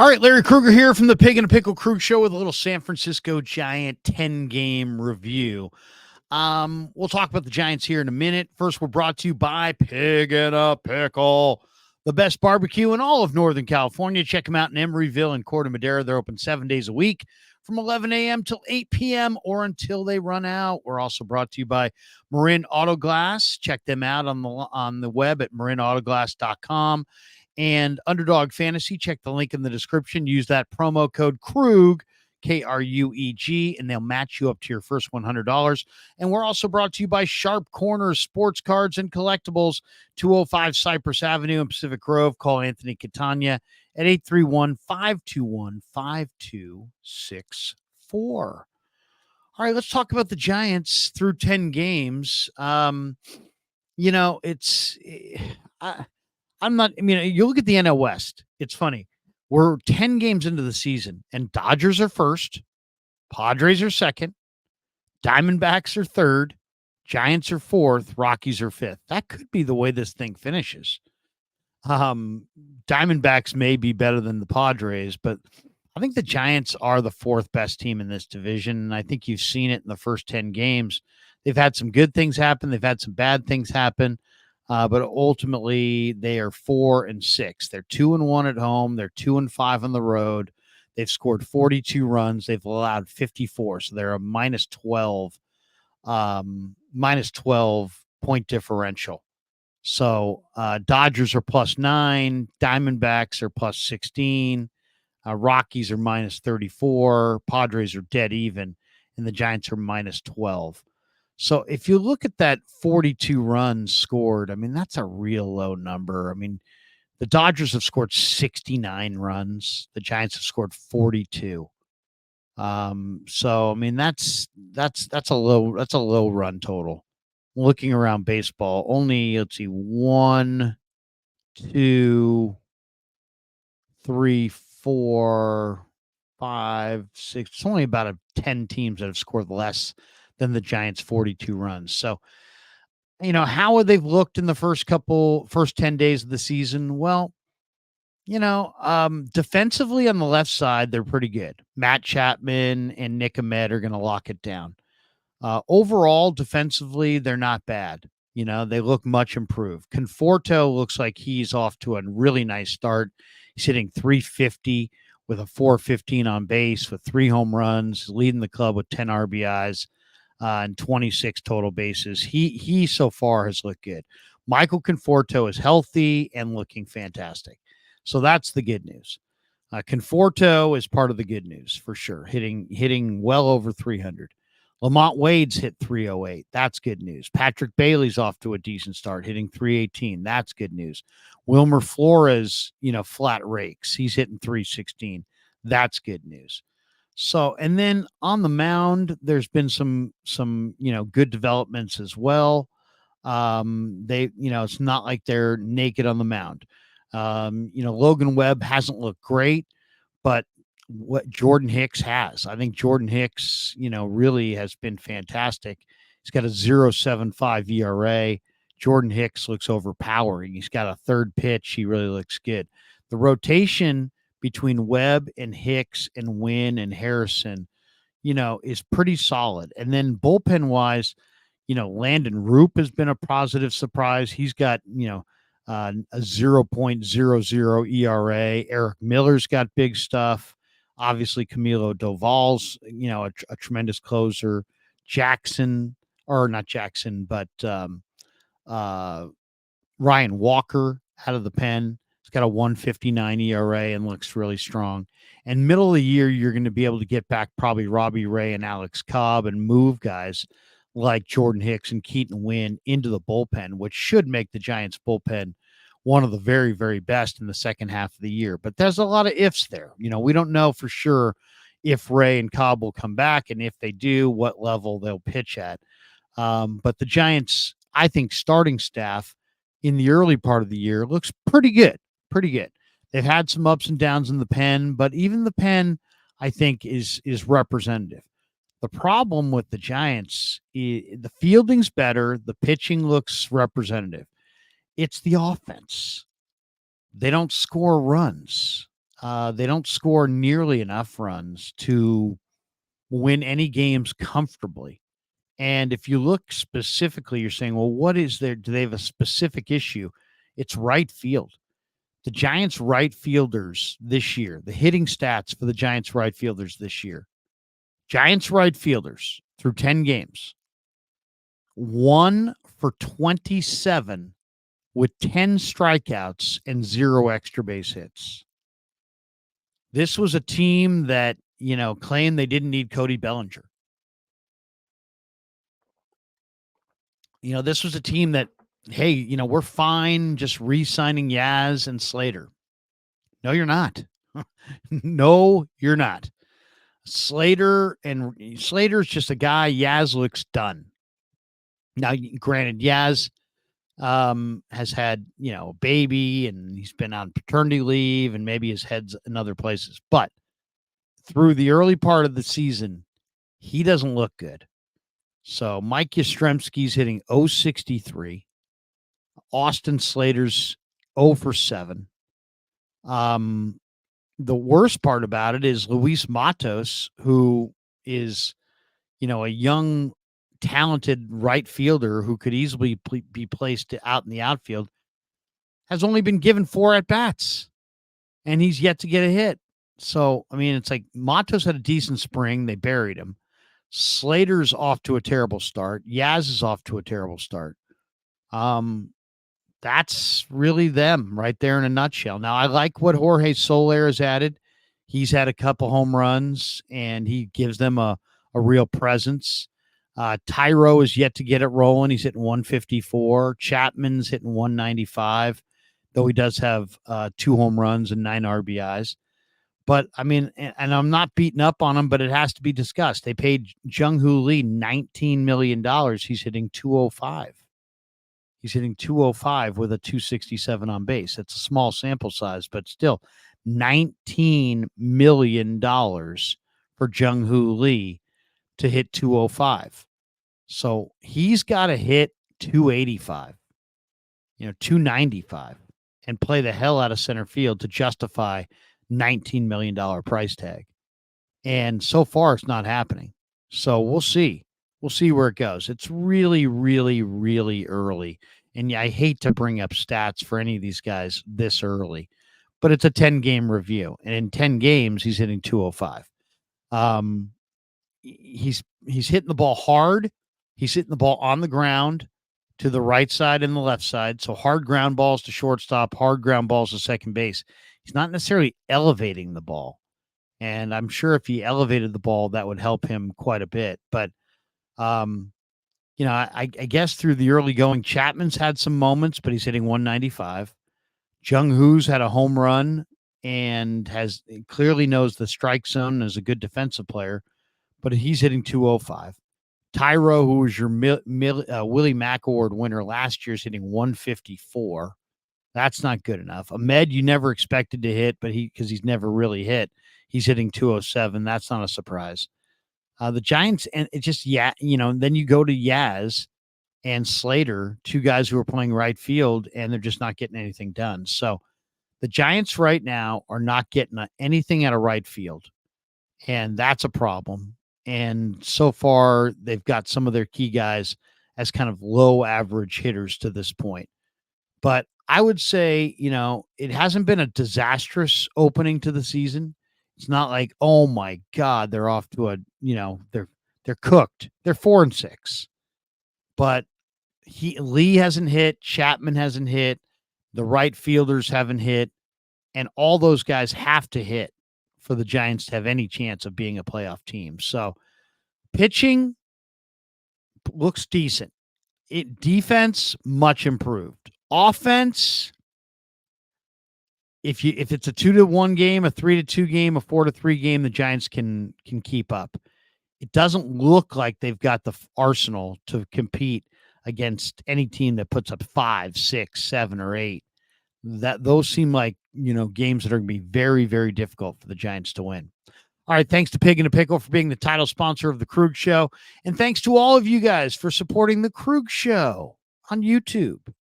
All right, Larry Krueger here from the Pig and a Pickle Crew Show with a little San Francisco Giant 10-game review. We'll talk about the Giants here in a minute. First, we're brought to you by Pig and a Pickle, the best barbecue in all of Northern California. Check them out in Emeryville and Corte Madera. They're open 7 days a week from 11 a.m. till 8 p.m. or until they run out. We're also brought to you by Marin Auto Glass. Check them out on the web at marinautoglass.com. And Underdog Fantasy, check the link in the description. Use that promo code Krug, K-R-U-E-G, and they'll match you up to your first $100. And we're also brought to you by Sharp Corners Sports Cards and Collectibles, 205 Cypress Avenue in Pacific Grove. Call Anthony Catania at 831-521-5264. All right, let's talk about the Giants through 10 games. You look at the NL West. It's funny. We're 10 games into the season, and Dodgers are first, Padres are second, Diamondbacks are third, Giants are fourth, Rockies are fifth. That could be the way this thing finishes. Diamondbacks may be better than the Padres, but I think the Giants are the fourth best team in this division, and I think you've seen it in the first 10 games. They've had some good things happen. They've had some bad things happen. But ultimately, they are 4-6. They're 2-1 at home. They're 2-5 on the road. They've scored 42 runs. They've allowed 54. So they're a minus 12 point differential. So Dodgers are +9. Diamondbacks are +16. Rockies are minus 34. Padres are dead even. And the Giants are minus 12. So if you look at that 42 runs scored, I mean, that's a real low number. I mean, the Dodgers have scored 69 runs. The Giants have scored 42. So I mean, that's a low run total. Looking around baseball, only, let's see, 1, 2, 3, 4, 5, 6. It's only about 10 teams that have scored less than the Giants' 42 runs. So, how have they looked in the first 10 days of the season? Well, defensively on the left side, they're pretty good. Matt Chapman and Nick Ahmed are going to lock it down. Overall, defensively, they're not bad. They look much improved. Conforto looks like he's off to a really nice start. He's hitting .350 with a .415 on base with 3 home runs, leading the club with 10 RBIs. And 26 total bases. He so far has looked good. Michael Conforto is healthy and looking fantastic. So that's the good news. Conforto is part of the good news for sure. Hitting well over 300. Lamont Wade's hit 308. That's good news. Patrick Bailey's off to a decent start, hitting 318. That's good news. Wilmer Flores, flat rakes. He's hitting 316. That's good news. So, and then on the mound, there's been some good developments as well. It's not like they're naked on the mound. Logan Webb hasn't looked great, but what Jordan Hicks has, I think Jordan Hicks, really has been fantastic. He's got a 0.75 ERA. Jordan Hicks looks overpowering. He's got a third pitch. He really looks good. The rotation between Webb and Hicks and Wynn and Harrison, is pretty solid. And then bullpen wise, Landon Roop has been a positive surprise. He's got, a 0.00 ERA. Eric Miller's got big stuff. Obviously, Camilo Doval's, a tremendous closer. Ryan Walker out of the pen. Got a 1.59 ERA and looks really strong. And middle of the year, you're going to be able to get back probably Robbie Ray and Alex Cobb and move guys like Jordan Hicks and Keaton Wynn into the bullpen, which should make the Giants bullpen one of the very, very best in the second half of the year. But there's a lot of ifs there. We don't know for sure if Ray and Cobb will come back, and if they do, what level they'll pitch at. But the Giants, I think, starting staff in the early part of the year looks pretty good. They've had some ups and downs in the pen, but even the pen, I think, is representative. The problem with the Giants, the fielding's better. The pitching looks representative. It's the offense. They don't score runs. They don't score nearly enough runs to win any games comfortably. And if you look specifically, you're saying, well, what is there? Do they have a specific issue? It's right field. The Giants' right fielders this year, the hitting stats for the Giants' right fielders this year, Giants' right fielders through 10 games, 1 for 27 with 10 strikeouts and 0 extra base hits. This was a team that, claimed they didn't need Cody Bellinger. This was a team that, hey, we're fine just re-signing Yaz and Slater. No, you're not. No, you're not. Slater's just a guy. Yaz looks done. Now, granted, Yaz has had, a baby, and he's been on paternity leave, and maybe his head's in other places. But through the early part of the season, he doesn't look good. So Mike Yastrzemski's hitting 063. Austin Slater's 0 for 7. The worst part about it is Luis Matos, who is, a young, talented right fielder who could easily be placed out in the outfield, has only been given 4 at-bats, and he's yet to get a hit. So, I mean, it's like Matos had a decent spring. They buried him. Slater's off to a terrible start. Yaz is off to a terrible start. That's really them right there in a nutshell. Now, I like what Jorge Soler has added. He's had a couple home runs, and he gives them a real presence. Tyro is yet to get it rolling. He's hitting 154. Chapman's hitting 195, though he does have 2 home runs and 9 RBIs. But, I mean, and I'm not beating up on him, but it has to be discussed. They paid Jung-Hoo Lee $19 million. He's hitting 205. He's hitting 205 with a 267 on base. It's a small sample size, but still $19 million for Jung-Hoo Lee to hit 205. So he's got to hit 285, 295, and play the hell out of center field to justify $19 million price tag. And so far, it's not happening. So we'll see. We'll see where it goes. It's really, really, really early. And yeah, I hate to bring up stats for any of these guys this early, but it's a 10-game review. And in 10 games, he's hitting 205. He's hitting the ball hard. He's hitting the ball on the ground to the right side and the left side. So hard ground balls to shortstop, hard ground balls to second base. He's not necessarily elevating the ball. And I'm sure if he elevated the ball, that would help him quite a bit. But, I guess through the early going, Chapman's had some moments, but he's hitting 195. Jung-Hoo's had a home run and clearly knows the strike zone and is a good defensive player, but he's hitting 205. Tyro, who was your Willie Mack Award winner last year, is hitting 154. That's not good enough. Ahmed, you never expected to hit, but because he's never really hit, he's hitting 207. That's not a surprise. The Giants, and it just, then you go to Yaz and Slater, 2 guys who are playing right field, and they're just not getting anything done. So the Giants right now are not getting anything out of right field, and that's a problem. And so far, they've got some of their key guys as kind of low average hitters to this point. But I would say, it hasn't been a disastrous opening to the season. It's not like, oh my God, they're off to they're cooked. They're 4-6. But Lee hasn't hit, Chapman hasn't hit, the right fielders haven't hit, and all those guys have to hit for the Giants to have any chance of being a playoff team. So pitching looks decent. Defense, much improved. Offense, if it's a 2-1 game, a 3-2 game, a 4-3 game, the Giants can keep up. It doesn't look like they've got the arsenal to compete against any team that puts up 5, 6, 7, or 8. Those seem like games that are going to be very, very difficult for the Giants to win. All right, thanks to Pig and a Pickle for being the title sponsor of the Krug Show, and thanks to all of you guys for supporting the Krug Show on YouTube.